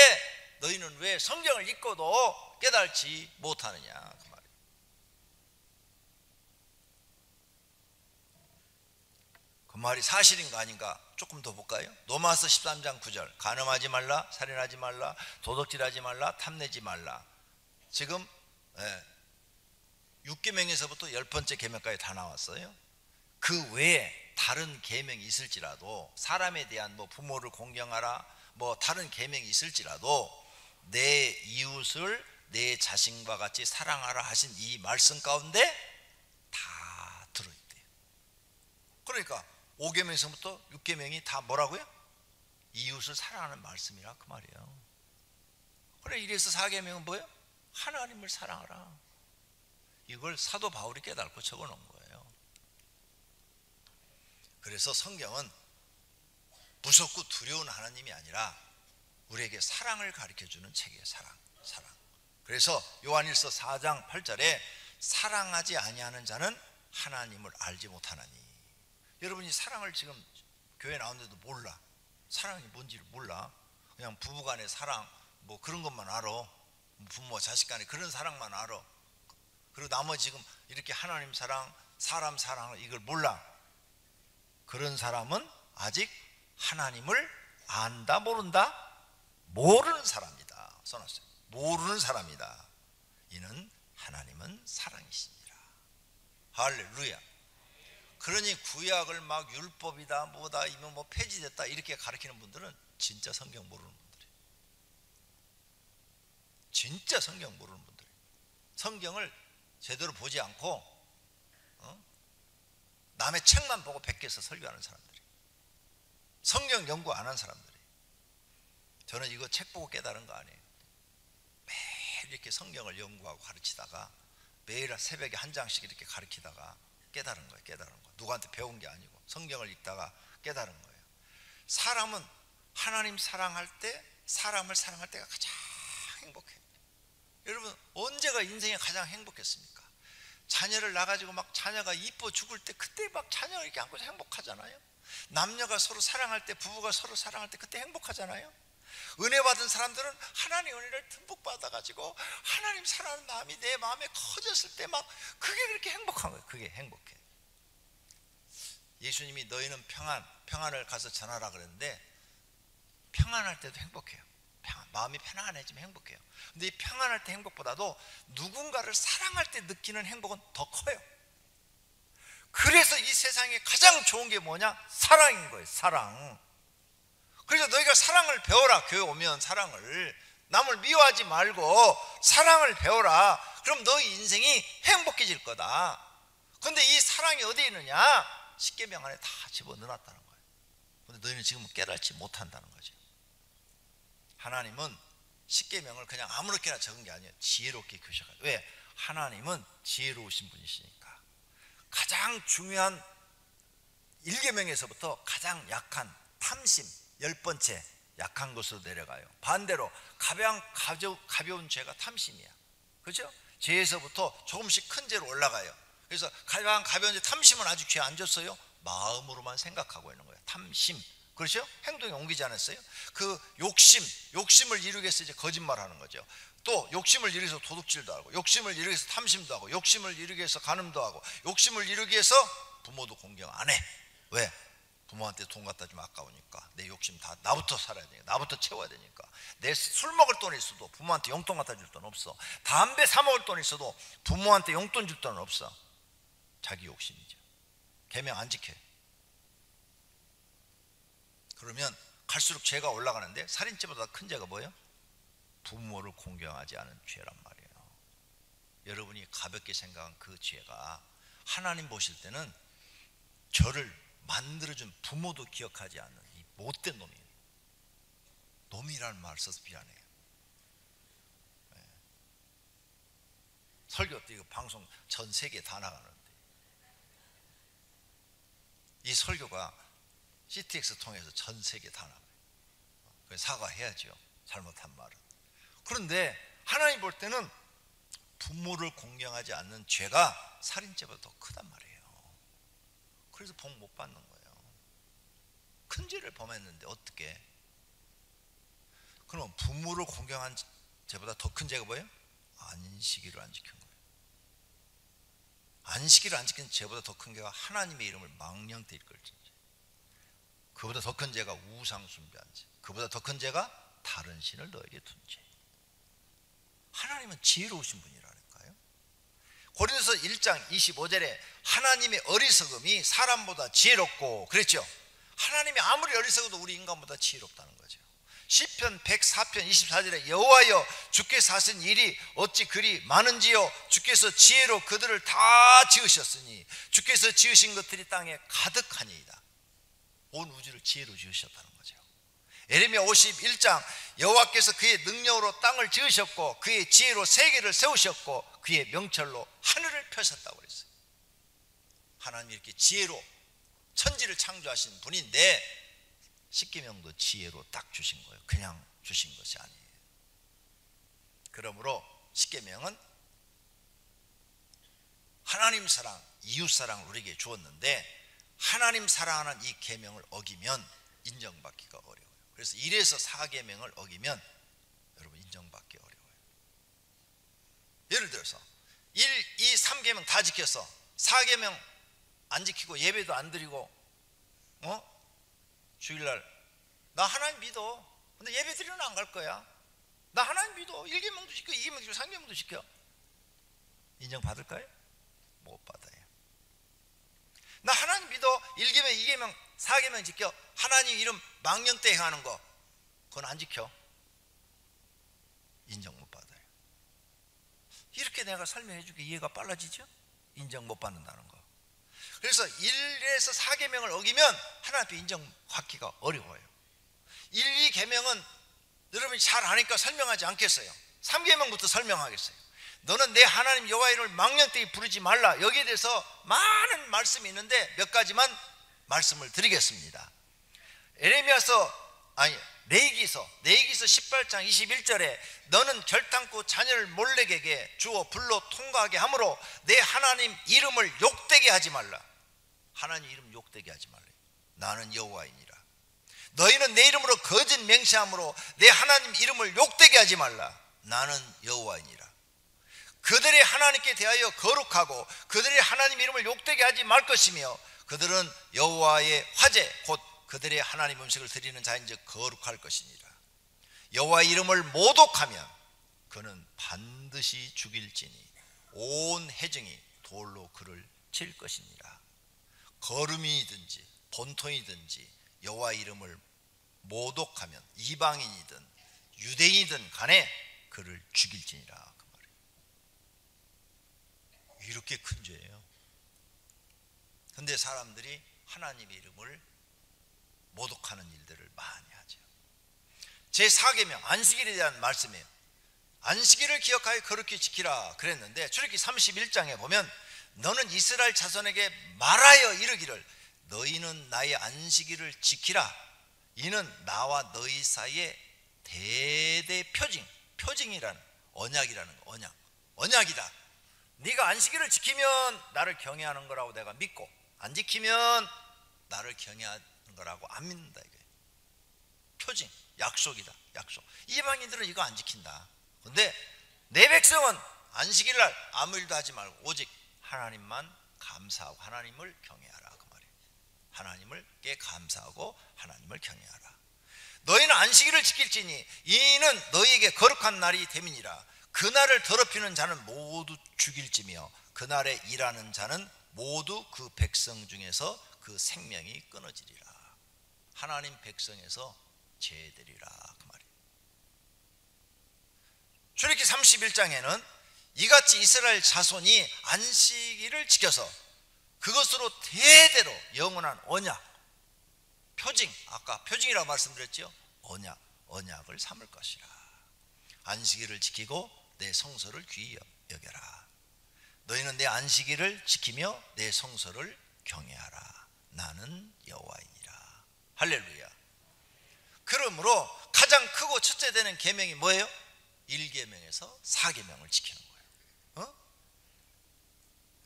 너희는 왜 성경을 읽고도 깨달지 못하느냐 그 말이에요. 그 말이 사실인가 아닌가 조금 더 볼까요? 로마서 13장 9절 간음하지 말라, 살인하지 말라, 도둑질하지 말라, 탐내지 말라. 지금 6계명에서부터 10번째 계명까지 다 나왔어요. 그 외에 다른 계명이 있을지라도 사람에 대한 뭐 부모를 공경하라 뭐 다른 계명이 있을지라도 내 이웃을 내 자신과 같이 사랑하라 하신 이 말씀 가운데 다 들어있대요. 그러니까 5계명에서부터 6계명이 다 뭐라고요? 이웃을 사랑하는 말씀이라 그 말이에요. 그래 이래서 4계명은 뭐예요? 하나님을 사랑하라. 이걸 사도 바울이 깨닫고 적어놓은 거예요. 그래서 성경은 무섭고 두려운 하나님이 아니라 우리에게 사랑을 가르쳐주는 책이에요. 사랑. 그래서 요한일서 4장 8절에 사랑하지 아니하는 자는 하나님을 알지 못하나니. 여러분이 사랑을 지금 교회 나오는데도 몰라. 사랑이 뭔지를 몰라. 그냥 부부간의 사랑 뭐 그런 것만 알아. 부모 자식 간의 그런 사랑만 알아. 그리고 나머지 지금 이렇게 하나님 사랑, 사람 사랑 이걸 몰라. 그런 사람은 아직 하나님을 안다 모른다? 모르는 사람이다. 써놨어요. 모르는 사람이다. 이는 하나님은 사랑이시니라. 할렐루야. 그러니 구약을 막 율법이다 뭐다 이면 뭐 폐지됐다 이렇게 가르치는 분들은 진짜 성경 모르는 분들이에요. 진짜 성경 모르는 분들이에요. 성경을 제대로 보지 않고 남의 책만 보고 베껴서 설교하는 사람들이, 성경 연구 안 한 사람들이. 저는 이거 책 보고 깨달은 거 아니에요. 매일 이렇게 성경을 연구하고 가르치다가 매일 새벽에 한 장씩 이렇게 가르치다가 깨달은 거예요. 깨달은 거. 누구한테 배운 게 아니고 성경을 읽다가 깨달은 거예요. 사람은 하나님 사랑할 때, 사람을 사랑할 때가 가장 행복해요. 여러분 언제가 인생에 가장 행복했습니까? 자녀를 낳아가지고 막 자녀가 이뻐 죽을 때 그때 막 자녀를 이렇게 안고서 행복하잖아요. 남녀가 서로 사랑할 때, 부부가 서로 사랑할 때 그때 행복하잖아요. 은혜 받은 사람들은 하나님 은혜를 듬뿍 받아가지고 하나님 사랑하는 마음이 내 마음에 커졌을 때 막 그게 그렇게 행복한 거예요. 그게 행복해. 예수님이 너희는 평안을 가서 전하라 그랬는데 평안할 때도 행복해요. 마음이 편안해지면 행복해요. 근데 이 평안할 때 행복보다도 누군가를 사랑할 때 느끼는 행복은 더 커요. 그래서 이 세상에 가장 좋은 게 뭐냐? 사랑인 거예요. 사랑. 그래서 너희가 사랑을 배워라. 교회 오면 사랑을, 남을 미워하지 말고 사랑을 배워라. 그럼 너희 인생이 행복해질 거다. 근데 이 사랑이 어디에 있느냐? 십계명 안에 다 집어넣어놨다는 거예요. 근데 너희는 지금 깨닫지 못한다는 거죠. 하나님은 십계명을 그냥 아무렇게나 적은 게 아니에요. 지혜롭게 교셔가지고. 왜? 하나님은 지혜로우신 분이시니까. 가장 중요한 1계명에서부터 가장 약한 탐심, 10번째 약한 것으로 내려가요. 반대로 가벼운 죄가 탐심이야. 그렇죠? 죄에서부터 조금씩 큰 죄로 올라가요. 그래서 가장 가벼운 죄, 탐심은 아직 죄 안 졌어요. 마음으로만 생각하고 있는 거예요. 탐심. 그렇죠? 행동에 옮기지 않았어요. 그 욕심을 이루기 위해서 이제 거짓말하는 거죠. 또 욕심을 이루기 위해서 도둑질도 하고, 욕심을 이루기 위해서 탐심도 하고, 욕심을 이루기 위해서 간음도 하고, 욕심을 이루기 위해서 부모도 공경 안 해. 왜? 부모한테 돈 갖다 주면 아까우니까. 내 욕심 다 나부터 살아야 되니까, 나부터 채워야 되니까. 내 술 먹을 돈이 있어도 부모한테 용돈 갖다 줄 돈 없어. 담배 사 먹을 돈이 있어도 부모한테 용돈 줄 돈은 없어. 자기 욕심이죠. 계명 안 지켜요. 그러면 갈수록 죄가 올라가는데, 살인죄보다 큰 죄가 뭐예요? 부모를 공경하지 않은 죄란 말이에요. 여러분이 가볍게 생각한 그 죄가 하나님 보실 때는 저를 만들어준 부모도 기억하지 않는 이 못된 놈이에요. 놈이라는 말 써서 미안해요. 네. 설교 때 이거 방송 전 세계에 다 나가는데 이 설교가 CTX 통해서 전 세계에 다 나가요. 그래서 사과해야죠. 잘못한 말은. 그런데 하나님 볼 때는 부모를 공경하지 않는 죄가 살인죄보다 더 크단 말이에요. 그래서 복 못 받는 거예요. 큰 죄를 범했는데 어떻게? 그럼 부모를 공경한 죄보다 더 큰 죄가 뭐예요? 안식일을 안 지킨 거예요. 안식일을 안 지킨 죄보다 더 큰 죄가 하나님의 이름을 망령되이 끌진 죄. 그보다 더 큰 죄가 우상 숭배한 죄. 그보다 더 큰 죄가 다른 신을 너에게 둔 죄. 하나님은 지혜로우신 분이라니까요. 고린도서 1장 25절에 하나님의 어리석음이 사람보다 지혜롭고 그랬죠. 하나님이 아무리 어리석어도 우리 인간보다 지혜롭다는 거죠. 시편 104편 24절에 여호와여 주께서 하신 일이 어찌 그리 많은지요. 주께서 지혜로 그들을 다 지으셨으니 주께서 지으신 것들이 땅에 가득하니이다. 온 우주를 지혜로 지으셨다는 거죠. 예레미야 51장 여호와께서 그의 능력으로 땅을 지으셨고 그의 지혜로 세계를 세우셨고 그의 명철로 하늘을 펴셨다고 그랬어요. 하나님이 이렇게 지혜로 천지를 창조하신 분인데 십계명도 지혜로 딱 주신 거예요. 그냥 주신 것이 아니에요. 그러므로 십계명은 하나님 사랑, 이웃 사랑을 우리에게 주었는데 하나님 사랑하는 이 계명을 어기면 인정받기가 어려워요. 그래서 1에서 4계명을 어기면 여러분 인정받기 어려워요. 예를 들어서 1, 2, 3계명 다 지켰어. 4계명 안 지키고 예배도 안 드리고 주일날 나 하나님 믿어. 근데 예배 드리러 안 갈 거야. 나 하나님 믿어. 1계명도 지켜, 2계명도 지켜, 3계명도 지켜. 인정받을까요? 못 받아요. 나 하나님 믿어. 1계명, 2계명, 4계명 지켜. 하나님 이름 망령때 행하는 거 그건 안 지켜. 인정 못 받아요. 이렇게 내가 설명해 주게 이해가 빨라지죠? 인정 못 받는다는 거. 그래서 1에서 4계명을 어기면 하나님 앞에 인정받기가 어려워요. 1, 2계명은 여러분이 잘 아니까 설명하지 않겠어요. 3계명부터 설명하겠어요. 너는 내 하나님 여호와 이름을 망령되이 부르지 말라. 여기에 대해서 많은 말씀이 있는데 몇 가지만 말씀을 드리겠습니다. 레위기서 18장 21절에 너는 결단코 자녀를 몰래에게 주어 불로 통과하게 하므로 내 하나님 이름을 욕되게 하지 말라. 하나님 이름 욕되게 하지 말라. 나는 여호와이니라. 너희는 내 이름으로 거짓 맹세함으로 내 하나님 이름을 욕되게 하지 말라. 나는 여호와이니라. 그들의 하나님께 대하여 거룩하고 그들의 하나님 이름을 욕되게 하지 말 것이며 그들은 여호와의 화제 곧 그들의 하나님 음식을 드리는 자인즉 거룩할 것이니라. 여호와의 이름을 모독하면 그는 반드시 죽일지니 온 회중이 돌로 그를 칠 것이니라. 거름이든지 본토이든지 여호와의 이름을 모독하면 이방인이든 유대인이든 간에 그를 죽일지니라. 그 말이에요. 이렇게 큰 죄예요. 그런데 사람들이 하나님의 이름을 모독하는 일들을 많이 하죠. 제4계명 안식일에 대한 말씀이에요. 안식일을 기억하여 거룩히 지키라 그랬는데 출애굽기 31장에 보면 너는 이스라엘 자손에게 말하여 이르기를 너희는 나의 안식일을 지키라. 이는 나와 너희 사이에 대대 표징이라는 언약이라는 거. 언약이다. 네가 안식일을 지키면 나를 경외하는 거라고 내가 믿고 안 지키면 나를 경외하는 거라고 안 믿는다 이거예요. 표징, 약속이다. 약속. 이방인들은 이거 안 지킨다. 근데 내 백성은 안식일날 아무 일도 하지 말고 오직 하나님만 감사하고 하나님을 경외하라 그 말이에요. 하나님을께 감사하고 하나님을 경외하라. 너희는 안식일을 지킬지니 이는 너희에게 거룩한 날이 됨이니라. 그날을 더럽히는 자는 모두 죽일지며 그날에 일하는 자는 모두 그 백성 중에서 그 생명이 끊어지리라. 하나님 백성에서 제되리라 그 말이에요. 출애굽기 31장에는 이같이 이스라엘 자손이 안식일을 지켜서 그것으로 대대로 영원한 언약, 표징, 아까 표징이라고 말씀드렸죠. 언약을 삼을 것이라. 안식일을 지키고 내 성소를 귀히 여겨라. 너희는 내 안식일을 지키며 내 성소를 경외하라. 나는 여호와이니라. 할렐루야. 그러므로 가장 크고 첫째 되는 계명이 뭐예요? 1계명에서 4계명을 지키는 거예요.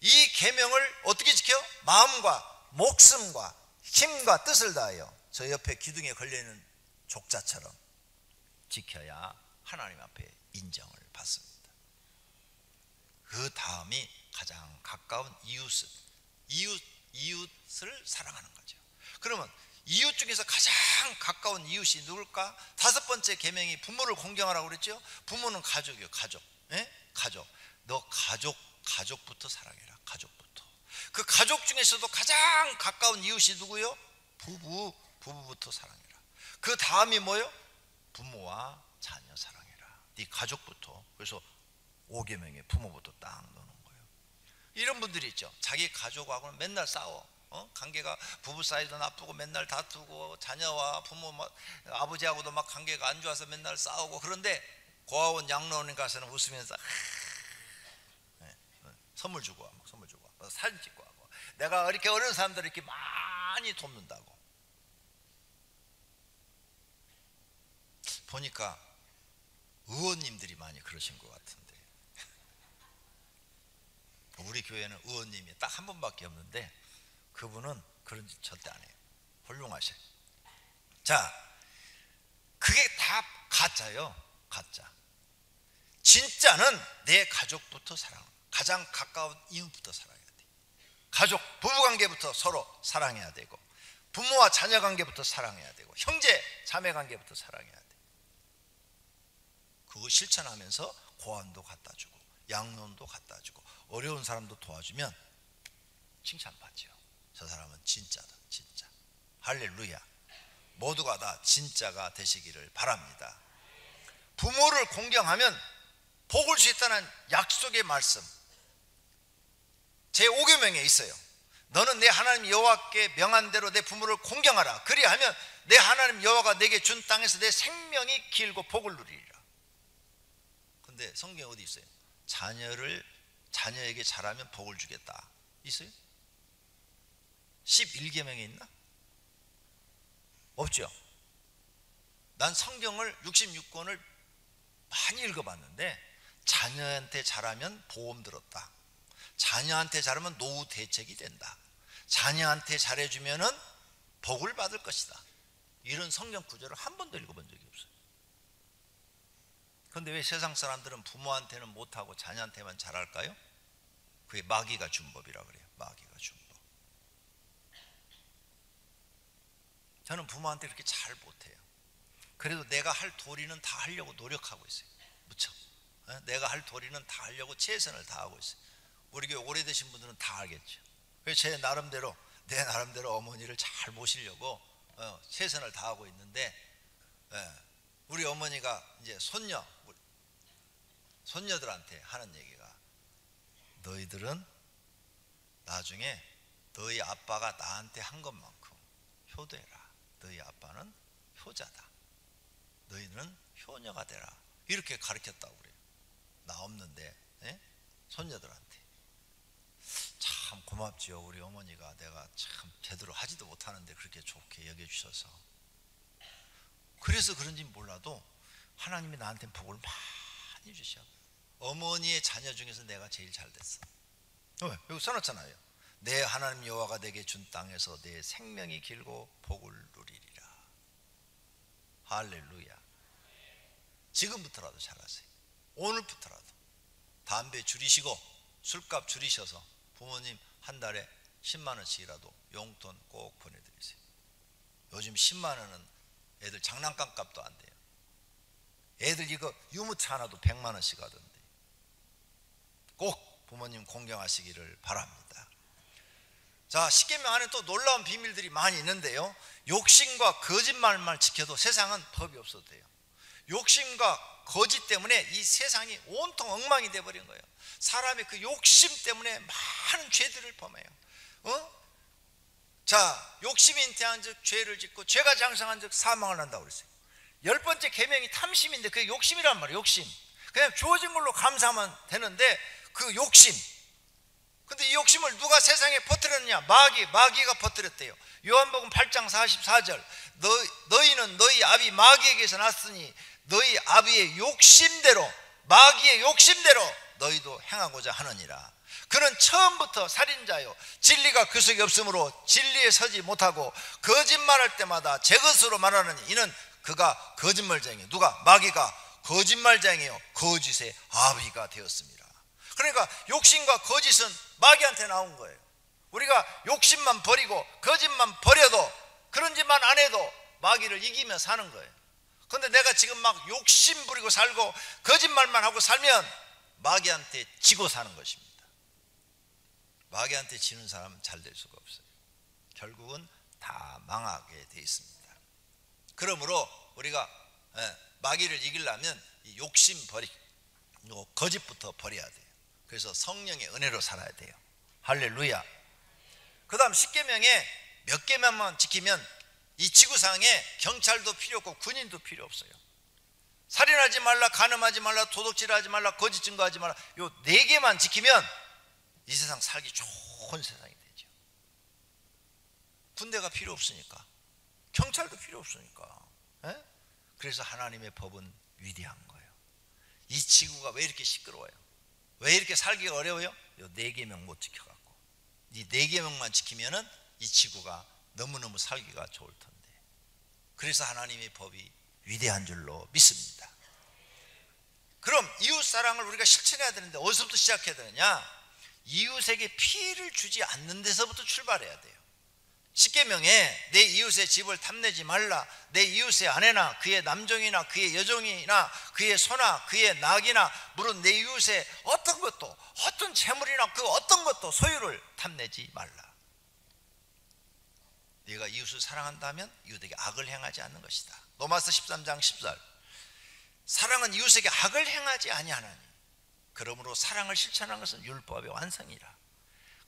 이 계명을 어떻게 지켜? 마음과 목숨과 힘과 뜻을 다하여 저 옆에 기둥에 걸려있는 족자처럼 지켜야 하나님 앞에 인정을 받습니다. 그 다음이 가장 가까운 이웃을 사랑하는 거죠. 그러면 이웃 중에서 가장 가까운 이웃이 누굴까? 5번째 계명이 부모를 공경하라고 그랬죠. 부모는 가족이요. 가족. 너 가족부터 사랑해라. 가족부터. 그 가족 중에서도 가장 가까운 이웃이 누구요? 부부부터 사랑해라. 그 다음이 뭐요? 부모와 자녀 사랑해라. 네 가족부터. 그래서 5계명에 부모부터 딱 넣는 거예요. 이런 분들이 있죠. 자기 가족하고는 맨날 싸워. 관계가 부부 사이도 나쁘고 맨날 다투고 자녀와 부모 아버지하고도 막 관계가 안 좋아서 맨날 싸우고. 그런데 고아원 양로원 가서는 웃으면서 선물 주고 와, 사진 찍고 하고 내가 이렇게 어려운 사람들을 이렇게 많이 돕는다고. 보니까 의원님들이 많이 그러신 것 같은데, 우리 교회는 의원님이 딱 한 분밖에 없는데 그분은 그런 짓 절대 안 해요. 훌륭하셔요. 자, 그게 다 가짜요. 가짜. 진짜는 내 가족부터 사랑, 가장 가까운 이웃부터 사랑해야 돼. 가족, 부부관계부터 서로 사랑해야 되고, 부모와 자녀관계부터 사랑해야 되고, 형제 자매관계부터 사랑해야 돼. 그거 실천하면서 고안도 갖다 주고 양론도 갖다 주고 어려운 사람도 도와주면 칭찬받죠. 저 사람은 진짜다, 진짜. 할렐루야. 모두가 다 진짜가 되시기를 바랍니다. 부모를 공경하면 복을 수 있다는 약속의 말씀, 제5계명에 있어요. 너는 내 하나님 여호와께 명한 대로 내 부모를 공경하라. 그리하면 내 하나님 여호와가 내게 준 땅에서 내 생명이 길고 복을 누리리라. 근데 성경에 어디 있어요? 자녀에게 잘하면 복을 주겠다 있어요? 11계명에 있나? 없죠. 난 성경을 66권을 많이 읽어봤는데 자녀한테 잘하면 보험 들었다, 자녀한테 잘하면 노후 대책이 된다, 자녀한테 잘해주면은 복을 받을 것이다, 이런 성경 구절을 한 번도 읽어본 적이 없어요. 그런데 왜 세상 사람들은 부모한테는 못하고 자녀한테만 잘할까요? 그게 마귀가 준 법이라 그래요. 마귀가 준 법. 저는 부모한테 그렇게 잘 못해요. 그래도 내가 할 도리는 다 하려고 노력하고 있어요. 무척. 내가 할 도리는 다 하려고 최선을 다하고 있어요. 우리 교회 오래되신 분들은 다 알겠죠. 그래서 내 나름대로 어머니를 잘 모시려고 최선을 다하고 있는데, 우리 어머니가 이제 손녀들한테 하는 얘기가, 너희들은 나중에 너희 아빠가 나한테 한 것만큼 효도해라. 너희 아빠는 효자다. 너희는 효녀가 되라. 이렇게 가르쳤다고 그래요. 나 없는데 손녀들한테. 참 고맙지요. 우리 어머니가 내가 참 제대로 하지도 못하는데 그렇게 좋게 여겨주셔서. 그래서 그런지 몰라도 하나님이 나한테 복을 많이 주셔. 어머니의 자녀 중에서 내가 제일 잘 됐어. 여기 써놨잖아요. 내 하나님 여호와가 내게 준 땅에서 내 생명이 길고 복을 누리리라. 할렐루야. 지금부터라도 잘하세요. 오늘부터라도 담배 줄이시고 술값 줄이셔서 부모님 한 달에 10만 원씩이라도 용돈 꼭 보내드리세요. 요즘 10만 원은 애들 장난감 값도 안 돼요. 애들 이거 유모차 하나도 100만 원씩 하던데. 꼭 부모님 공경하시기를 바랍니다. 자, 십계명 안에 또 놀라운 비밀들이 많이 있는데요, 욕심과 거짓말만 지켜도 세상은 법이 없어도 돼요. 욕심과 거짓 때문에 이 세상이 온통 엉망이 되어버린 거예요. 사람의 그 욕심 때문에 많은 죄들을 범해요. 자, 욕심이 잉태한 즉 죄를 짓고 죄가 장성한 즉 사망을 한다고 그랬어요. 10번째 계명이 탐심인데 그게 욕심이란 말이에요. 욕심. 그냥 주어진 걸로 감사하면 되는데 그 욕심. 근데 이 욕심을 누가 세상에 퍼뜨렸느냐? 마귀가 퍼뜨렸대요. 요한복음 8장 44절. 너희는 너희 아비 마귀에게서 났으니 너희 아비의 욕심대로, 마귀의 욕심대로 너희도 행하고자 하느니라. 그는 처음부터 살인자요, 진리가 그 속에 없으므로 진리에 서지 못하고 거짓말할 때마다 제 것으로 말하느니 이는 그가 거짓말쟁이, 누가? 마귀가 거짓말쟁이요 거짓의 아비가 되었습니다. 그러니까 욕심과 거짓은 마귀한테 나온 거예요. 우리가 욕심만 버리고 거짓만 버려도, 그런 짓만 안 해도 마귀를 이기며 사는 거예요. 그런데 내가 지금 막 욕심 부리고 살고 거짓말만 하고 살면 마귀한테 지고 사는 것입니다. 마귀한테 지는 사람은 잘 될 수가 없어요. 결국은 다 망하게 돼 있습니다. 그러므로 우리가 마귀를 이기려면 이 욕심 버리고 거짓부터 버려야 돼요. 그래서 성령의 은혜로 살아야 돼요. 할렐루야. 그 다음 10계명에 몇 개만 지키면 이 지구상에 경찰도 필요 없고 군인도 필요 없어요. 살인하지 말라, 간음하지 말라, 도둑질하지 말라, 거짓 증거하지 말라, 요 4개만 지키면 이 세상 살기 좋은 세상이 되죠. 군대가 필요 없으니까, 경찰도 필요 없으니까. 에? 그래서 하나님의 법은 위대한 거예요. 이 지구가 왜 이렇게 시끄러워요? 왜 이렇게 살기가 어려워요? 요 4계명 못 지켜갖고. 이 4계명만 지키면은 이 지구가 너무너무 살기가 좋을 텐데. 그래서 하나님의 법이 위대한 줄로 믿습니다. 그럼 이웃사랑을 우리가 실천해야 되는데 어디서부터 시작해야 되느냐? 이웃에게 피해를 주지 않는 데서부터 출발해야 돼요. 십계명에 내 이웃의 집을 탐내지 말라, 내 이웃의 아내나 그의 남종이나 그의 여종이나 그의 소나 그의 낙이나 물은 내 이웃의 어떤 것도, 어떤 재물이나 그 어떤 것도 소유를 탐내지 말라. 네가 이웃을 사랑한다면 이웃에게 악을 행하지 않는 것이다. 로마서 13장 10절. 사랑은 이웃에게 악을 행하지 아니하나니 그러므로 사랑을 실천하는 것은 율법의 완성이라.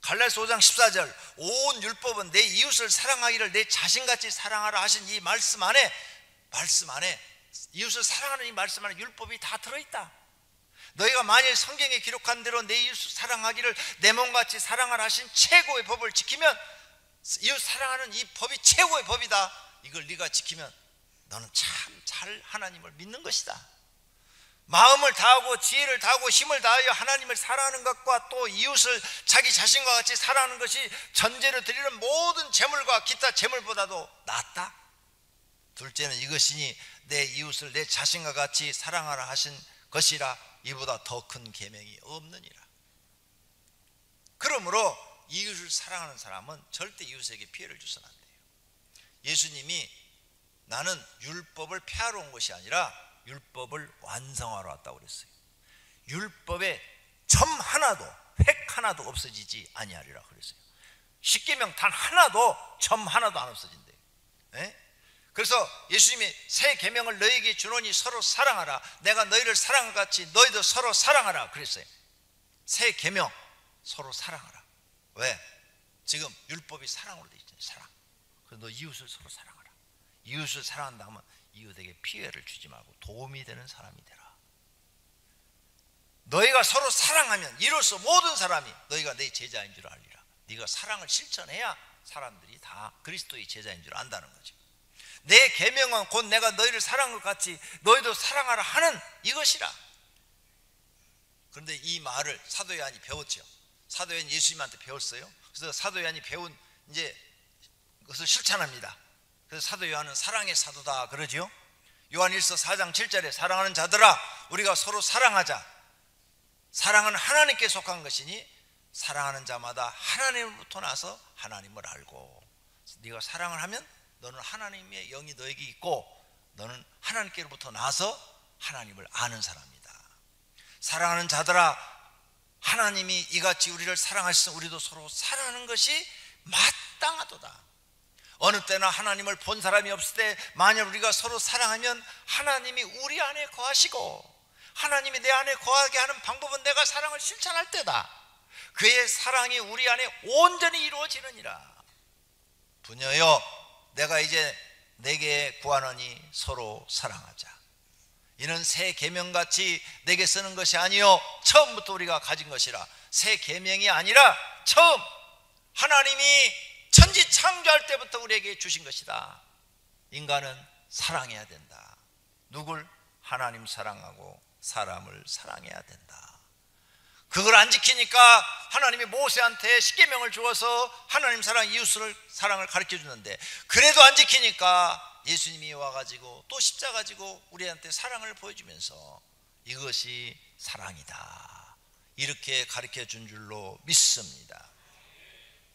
갈라디아서 5장 14절. 온 율법은 내 이웃을 사랑하기를 내 자신같이 사랑하라 하신 이 말씀 안에 이웃을 사랑하는 이 말씀 안에 율법이 다 들어있다. 너희가 만일 성경에 기록한 대로 내 이웃을 사랑하기를 내 몸같이 사랑하라 하신 최고의 법을 지키면, 이웃 사랑하는 이 법이 최고의 법이다. 이걸 네가 지키면 너는 참 잘 하나님을 믿는 것이다. 마음을 다하고 지혜를 다하고 힘을 다하여 하나님을 사랑하는 것과 또 이웃을 자기 자신과 같이 사랑하는 것이 전제로 드리는 모든 재물과 기타 재물보다도 낫다. 둘째는 이것이니 내 이웃을 내 자신과 같이 사랑하라 하신 것이라. 이보다 더 큰 계명이 없느니라. 그러므로 이웃을 사랑하는 사람은 절대 이웃에게 피해를 주서는 안 돼요. 예수님이 나는 율법을 폐하러 온 것이 아니라 율법을 완성하러 왔다고 그랬어요. 율법에 점 하나도, 획 하나도 없어지지 아니하리라 그랬어요. 십계명 단 하나도, 점 하나도 안 없어진대요. 네? 그래서 예수님이 새 계명을 너희에게 주노니 서로 사랑하라. 내가 너희를 사랑한 것 같이 너희도 서로 사랑하라 그랬어요. 새 계명, 서로 사랑하라. 왜? 지금 율법이 사랑으로 되어 있잖아요. 사랑. 그래서 너 이웃을 서로 사랑하라. 이웃을 사랑한다면 이웃에게 피해를 주지 말고 도움이 되는 사람이 되라. 너희가 서로 사랑하면 이로써 모든 사람이 너희가 내 제자인 줄 알리라. 네가 사랑을 실천해야 사람들이 다 그리스도의 제자인 줄 안다는 거죠. 내 계명은 곧 내가 너희를 사랑한 것 같이 너희도 사랑하라 하는 이것이라. 그런데 이 말을 사도 요한이 배웠죠. 사도 요한이 예수님한테 배웠어요. 그래서 사도 요한이 배운 이제 그것을 실천합니다. 그래서 사도 요한은 사랑의 사도다 그러죠. 요한일서 4장 7절에 사랑하는 자들아 우리가 서로 사랑하자. 사랑은 하나님께 속한 것이니 사랑하는 자마다 하나님으로부터 나서 하나님을 알고. 네가 사랑을 하면 너는 하나님의 영이 너에게 있고 너는 하나님께로부터 나서 하나님을 아는 사람이다. 사랑하는 자들아 하나님이 이같이 우리를 사랑하셔서 우리도 서로 사랑하는 것이 마땅하도다. 어느 때나 하나님을 본 사람이 없을 때 만약 우리가 서로 사랑하면 하나님이 우리 안에 거하시고, 하나님이 내 안에 거하게 하는 방법은 내가 사랑을 실천할 때다. 그의 사랑이 우리 안에 온전히 이루어지느니라. 부녀여 내가 이제 내게 구하노니 서로 사랑하자. 이는 새 계명같이 내게 쓰는 것이 아니요 처음부터 우리가 가진 것이라. 새 계명이 아니라 처음 하나님이 천지 창조할 때부터 우리에게 주신 것이다. 인간은 사랑해야 된다. 누굴? 하나님 사랑하고 사람을 사랑해야 된다. 그걸 안 지키니까 하나님이 모세한테 십계명을 주어서 하나님 사랑, 이웃을 사랑을 가르쳐 주는데 그래도 안 지키니까 예수님이 와가지고 또 십자가 지고 우리한테 사랑을 보여주면서 이것이 사랑이다 이렇게 가르쳐 준 줄로 믿습니다.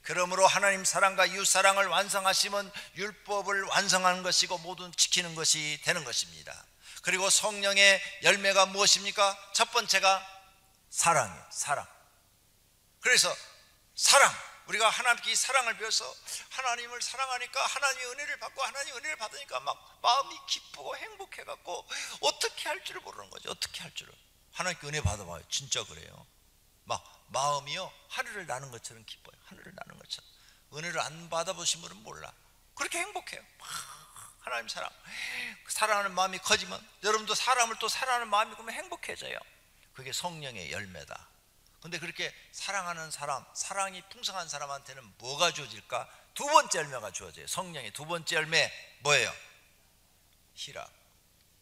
그러므로 하나님 사랑과 이웃 사랑을 완성하시면 율법을 완성하는 것이고 모든 지키는 것이 되는 것입니다. 그리고 성령의 열매가 무엇입니까? 첫 번째가 사랑이에요. 사랑. 그래서 사랑, 우리가 하나님께 이 사랑을 배워서 하나님을 사랑하니까 하나님의 은혜를 받고 하나님의 은혜를 받으니까 막 마음이 기쁘고 행복해갖고 어떻게 할 줄을 모르는 거죠. 어떻게 할 줄을. 하나님께 은혜 받아봐요. 진짜 그래요. 막 마음이요 하늘을 나는 것처럼 기뻐요. 하늘을 나는 것처럼. 은혜를 안 받아보신 분은 몰라. 그렇게 행복해요. 하나님 사랑, 사랑하는 마음이 커지면 여러분도 사람을 또 사랑하는 마음이 그러면 행복해져요. 그게 성령의 열매다. 근데 그렇게 사랑하는 사람, 사랑이 풍성한 사람한테는 뭐가 주어질까? 두 번째 열매가 주어져요. 성령의 두 번째 열매 뭐예요? 희락.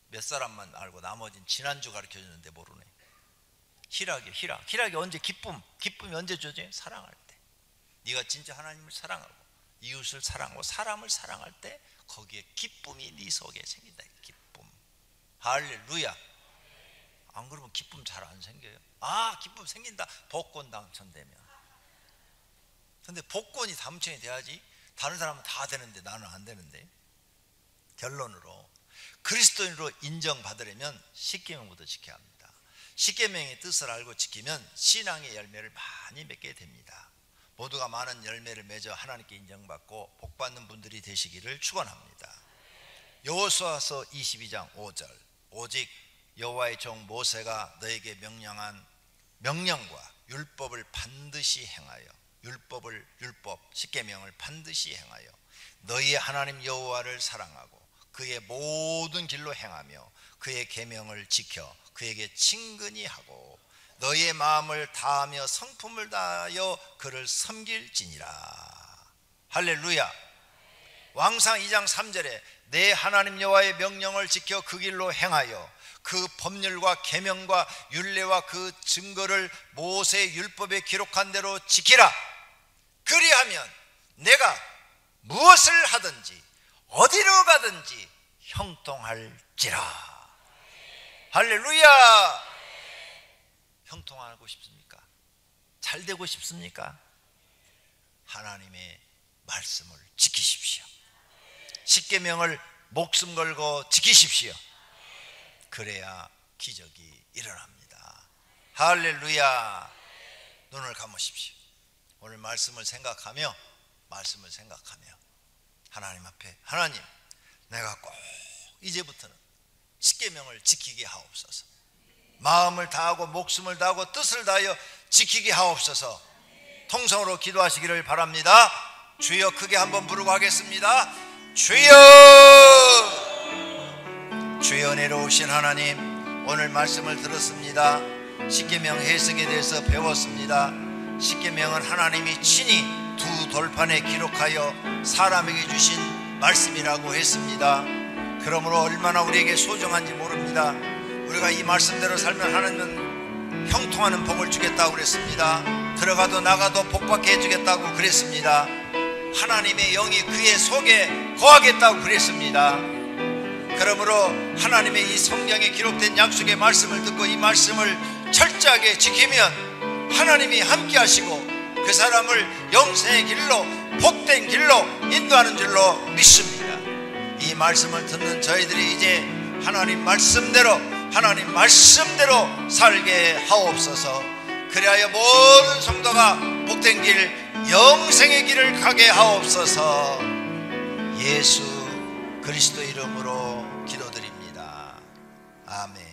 몇 사람만 알고 나머지는 지난주 가르쳐줬는데 모르네. 희락이요. 희락이 언제? 기쁨이 언제 주어져요? 사랑할 때. 네가 진짜 하나님을 사랑하고 이웃을 사랑하고 사람을 사랑할 때 거기에 기쁨이 네 속에 생긴다. 기쁨. 할렐루야. 안 그러면 기쁨 잘 안 생겨요. 기쁨 생긴다. 복권 당첨되면. 근데 복권이 당첨이 돼야지. 다른 사람은 다 되는데 나는 안 되는데. 결론으로 그리스도인으로 인정받으려면 십계명부터 지켜야 합니다. 십계명의 뜻을 알고 지키면 신앙의 열매를 많이 맺게 됩니다. 모두가 많은 열매를 맺어 하나님께 인정받고 복받는 분들이 되시기를 축원합니다. 여호수아서 22장 5절 오직 여호와의 종 모세가 너에게 명령한 명령과 율법을 반드시 행하여 율법 십계명을 반드시 행하여 너희의 하나님 여호와를 사랑하고 그의 모든 길로 행하며 그의 계명을 지켜 그에게 친근히 하고 너희의 마음을 다하며 성품을 다하여 그를 섬길지니라. 할렐루야. 왕상 2장 3절에 내 하나님 여호와의 명령을 지켜 그 길로 행하여 그 법률과 계명과 율례와 그 증거를 모세의 율법에 기록한 대로 지키라. 그리하면 내가 무엇을 하든지 어디로 가든지 형통할지라. 할렐루야. 형통하고 싶습니까? 잘 되고 싶습니까? 하나님의 말씀을 지키십시오. 십계명을 목숨 걸고 지키십시오. 그래야 기적이 일어납니다. 할렐루야. 눈을 감으십시오. 오늘 말씀을 생각하며 하나님 앞에 하나님 내가 꼭 이제부터는 십계명을 지키게 하옵소서. 마음을 다하고 목숨을 다하고 뜻을 다하여 지키게 하옵소서. 통성으로 기도하시기를 바랍니다. 주여 크게 한번 부르고 하겠습니다. 주여. 주여 내려오신 하나님 오늘 말씀을 들었습니다. 십계명 해석에 대해서 배웠습니다. 십계명은 하나님이 친히 두 돌판에 기록하여 사람에게 주신 말씀이라고 했습니다. 그러므로 얼마나 우리에게 소중한지 모릅니다. 우리가 이 말씀대로 살면 하나님은 형통하는 복을 주겠다고 그랬습니다. 들어가도 나가도 복받게 해주겠다고 그랬습니다. 하나님의 영이 그의 속에 거하겠다고 그랬습니다. 그러므로 하나님의 이 성경에 기록된 약속의 말씀을 듣고 이 말씀을 철저하게 지키면 하나님이 함께 하시고 그 사람을 영생의 길로 복된 길로 인도하는 줄로 믿습니다. 이 말씀을 듣는 저희들이 이제 하나님 말씀대로 살게 하옵소서. 그리하여 모든 성도가 복된 길 영생의 길을 가게 하옵소서. 예수 그리스도 이름으로 기도드립니다. 아멘.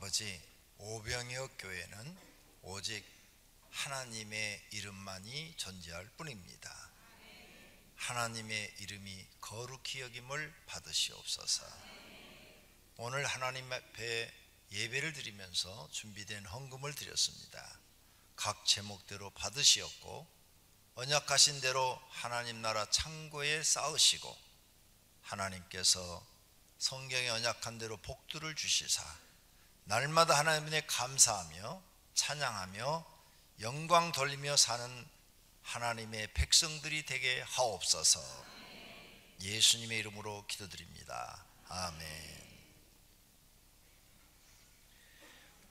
아버지, 오병이어 교회는 오직 하나님의 이름만이 존재할 뿐입니다. 하나님의 이름이 거룩히 여김을 받으시옵소서. 오늘 하나님 앞에 예배를 드리면서 준비된 헌금을 드렸습니다. 각 제목대로 받으시었고 언약하신 대로 하나님 나라 창고에 쌓으시고 하나님께서 성경에 언약한 대로 복들을 주시사 날마다 하나님께 감사하며 찬양하며 영광 돌리며 사는 하나님의 백성들이 되게 하옵소서. 예수님의 이름으로 기도드립니다. 아멘.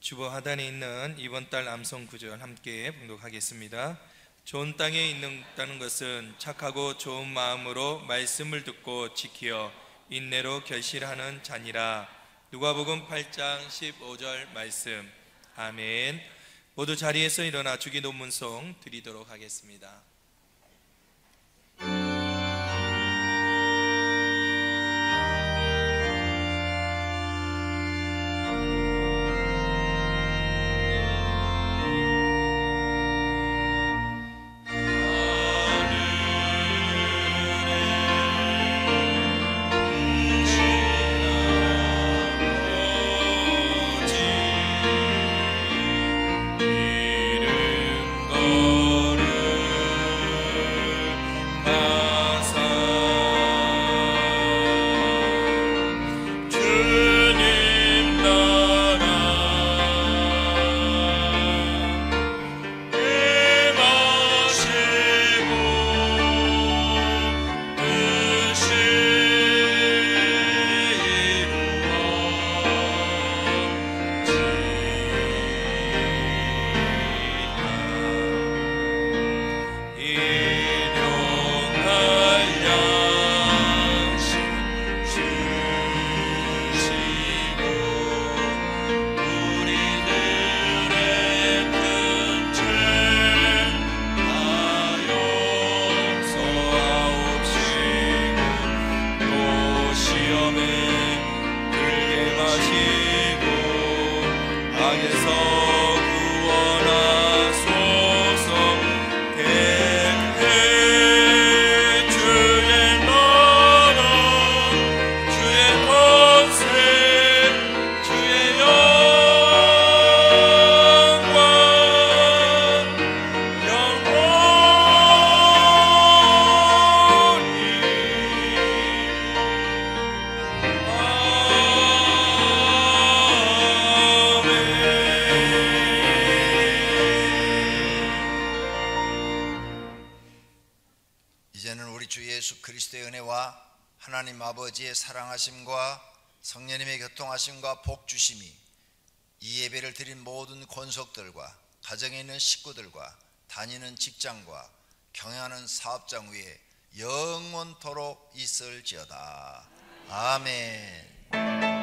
주보 하단에 있는 이번 달 암송 구절 함께 봉독하겠습니다. 좋은 땅에 있다는 것은 착하고 좋은 마음으로 말씀을 듣고 지키어 인내로 결실하는 자니라. 누가복음 8장 15절 말씀. 아멘. 모두 자리에서 일어나 주기 논문송 드리도록 하겠습니다. 하나님 아버지의 사랑하심과 성령님의 교통하심과 복주심이 이 예배를 드린 모든 권속들과 가정에 있는 식구들과 다니는 직장과 경영하는 사업장 위에 영원토록 있을지어다. 아멘.